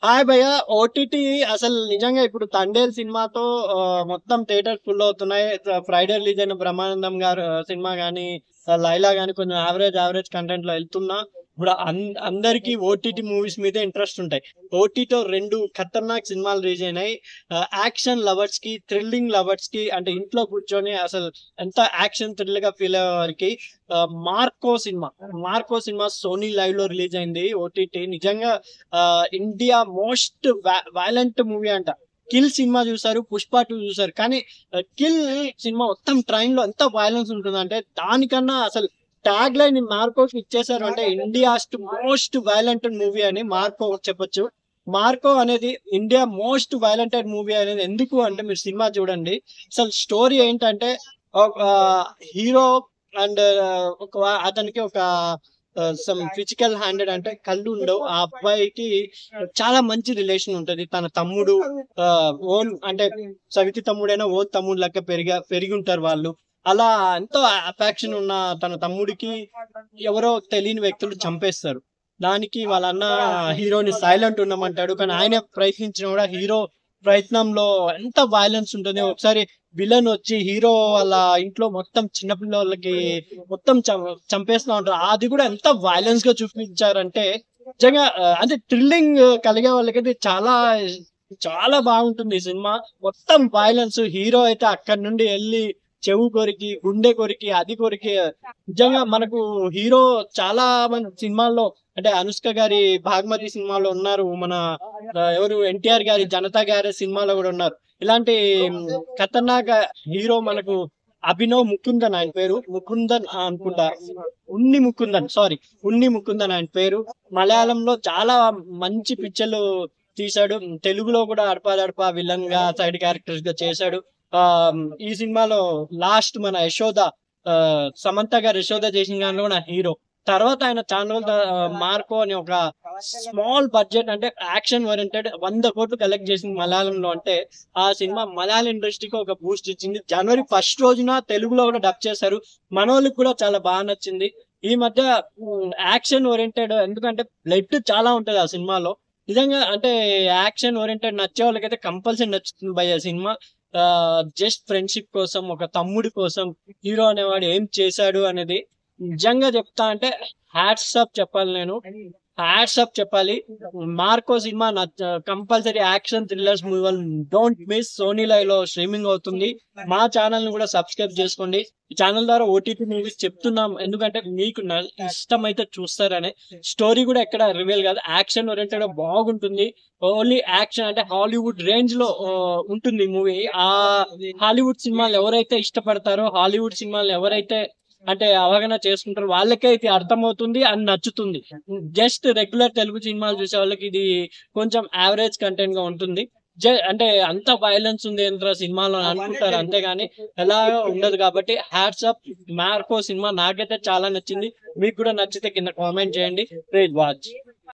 Hi భయ్య. OTT అసలు నిజంగా ఇప్పుడు తండేల్ సినిమాతో మొత్తం థియేటర్ ఫుల్ అవుతున్నాయి. ఫ్రైడే రిలీజ్ అయిన బ్రహ్మానందం గారు సినిమా కానీ, లైలా కానీ కొంచెం యావరేజ్ కంటెంట్ లో వెళ్తున్నా ఇప్పుడు అందరికి ఓటీటీ మూవీస్ మీద ఇంట్రెస్ట్ ఉంటాయి. ఓటీతో రెండు ఖతర్నాక్ సినిమాలు రిలీజ్ అయినాయి. యాక్షన్ లవర్స్ కి, థ్రిల్లింగ్ లవర్స్ కి, అంటే ఇంట్లో కూర్చొని అసలు ఎంత యాక్షన్ థ్రిల్ గా ఫీల్ అయ్యే వారికి మార్కో సినిమా సోనీ లైవ్ లో రిలీజ్ అయింది. ఓటీటీ నిజంగా ఇండియా మోస్ట్ వైలెంట్ మూవీ అంట. కిల్ సినిమా చూసారు, పుష్ప 2 చూసారు, కానీ కిల్ సినిమా మొత్తం ట్రైన్ లో ఎంత వైలెన్స్ ఉంటుందంటే దానికన్నా అసలు ట్యాగ్ లైన్ మార్కోకి ఇచ్చేసారు. అంటే ఇండియాస్ మోస్ట్ వైలెంట్ మూవీ అని మార్కో చెప్పొచ్చు. మార్కో అనేది ఇండియా మోస్ట్ వైలెంటెడ్ మూవీ అనేది ఎందుకు అంటే మీరు సినిమా చూడండి. అసలు స్టోరీ ఏంటంటే హీరో అండ్ అతనికి ఒక సమ్ ఫిజికల్ హ్యాండెడ్, అంటే కళ్ళు ఉండవు. ఆ అబ్బాయికి చాలా మంచి రిలేషన్ ఉంటది. తన తమ్ముడు ఓన్, అంటే సవితి తమ్ముడైనా ఓన్ తమ్ముడు లెక్క పెరిగి ఉంటారు వాళ్ళు. అలా ఎంతో అఫెక్షన్ ఉన్న తన తమ్ముడికి ఎవరో తెలియని వ్యక్తులు చంపేస్తారు. దానికి వాళ్ళ అన్న హీరోని సైలెంట్ ఉండమంటాడు, కానీ ఆయన ప్రయత్నించిన కూడా హీరో ప్రయత్నంలో ఎంత వైలెన్స్ ఉంటుంది. ఒకసారి విలన్ వచ్చి హీరో వాళ్ళ ఇంట్లో మొత్తం చిన్నపిల్లలకి మొత్తం చంపేస్తా ఉంటారు. అది కూడా ఎంత వైలెన్స్ గా చూపించారంటే నిజంగా అంటే థ్రిల్లింగ్ కలిగే వాళ్ళకైతే చాలా చాలా బాగుంటుంది ఈ సినిమా. మొత్తం వైలెన్స్. హీరో అయితే అక్కడి నుండి వెళ్ళి చెవు కొరికి, గుండె కొరికి, అది కొరికి. నిజంగా మనకు హీరో చాలా మంది సినిమాల్లో, అంటే అనుష్క గారి భాగ్మతి సినిమాలో ఉన్నారు, మన ఎవరు ఎన్టీఆర్ గారి జనతా గారి సినిమాలో కూడా ఉన్నారు. ఇలాంటి ఖతర్నాక్ హీరో మనకు అభినవ్ ముకుందన్, ఆయన పేరు ముకుందన్ అనుకుంటా, ఉన్ని ముకుందన్ ఆయన పేరు. మలయాళంలో చాలా మంచి పిక్చర్లు తీశాడు. తెలుగులో కూడా అడపా విలన్ గా, సైడ్ క్యారెక్టర్స్ గా చేశాడు. ఈ సినిమాలో లాస్ట్ మన యశోద, సమంత గారు యశోద చేసిన దానిలో కూడా హీరో. తర్వాత ఆయన ఛానల్ మార్కో అని ఒక స్మాల్ బడ్జెట్, అంటే యాక్షన్ ఓరియంటెడ్ 100 కోట్లు కలెక్ట్ చేసింది మలయాళంలో. అంటే ఆ సినిమా మలయాళ ఇండస్ట్రీకి ఒక బూస్ట్ ఇచ్చింది. జనవరి 1 రోజున తెలుగులో కూడా డబ్ చేశారు. మనోళ్ళకి కూడా చాలా బాగా నచ్చింది. ఈ మధ్య యాక్షన్ ఓరియంటెడ్, ఎందుకంటే బ్లడ్ చాలా ఉంటది ఆ సినిమాలో. నిజంగా అంటే యాక్షన్ ఓరియంటెడ్ నచ్చే వాళ్ళకైతే కంపల్సరీ నచ్చుతుంది భయ్య సినిమా. జస్ట్ ఫ్రెండ్షిప్ కోసం, ఒక తమ్ముడి కోసం హీరో అనేవాడు ఏం చేశాడు అనేది నిజంగా చెప్తా అంటే హ్యాట్స్ అప్ చెప్పాలి. Marco cinema compulsory action thrillers movie don't miss. Sony LIV లో స్ట్రీమింగ్ అవుతుంది. మా ఛానల్ ని కూడా సబ్స్క్రైబ్ చేసుకోండి. ఈ ఛానల్ ద్వారా ఓటీటీ మూవీస్ చెప్తున్నాం ఎందుకంటే మీకు ఇష్టం అయితే చూస్తారనే. స్టోరీ కూడా ఎక్కడ రివీల్ కాదు, యాక్షన్ ఓరియంటెడ్ బాగుంటుంది. ఓన్లీ యాక్షన్, అంటే హాలీవుడ్ రేంజ్ లో ఉంటుంది మూవీ. ఆ హాలీవుడ్ సినిమాలు ఎవరైతే ఇష్టపడతారో, హాలీవుడ్ సినిమాలు ఎవరైతే అంటే అవగాహన చేసుకుంటారు, వాళ్ళకే ఇది అర్థమవుతుంది అని నచ్చుతుంది. జస్ట్ రెగ్యులర్ తెలుగు సినిమాలు చూసే వాళ్ళకి ఇది కొంచెం యావరేజ్ కంటెంట్ గా ఉంటుంది. అంటే అంత వైలెన్స్ ఉంది ఎంత సినిమాలో అనుకుంటారు, అంతేగాని ఎలాగో ఉండదు. కాబట్టి హ్యాట్స్ అప్. మార్కో సినిమా నాకైతే చాలా నచ్చింది. మీకు కూడా నచ్చితే కింద కామెంట్ చేయండి. Please watch.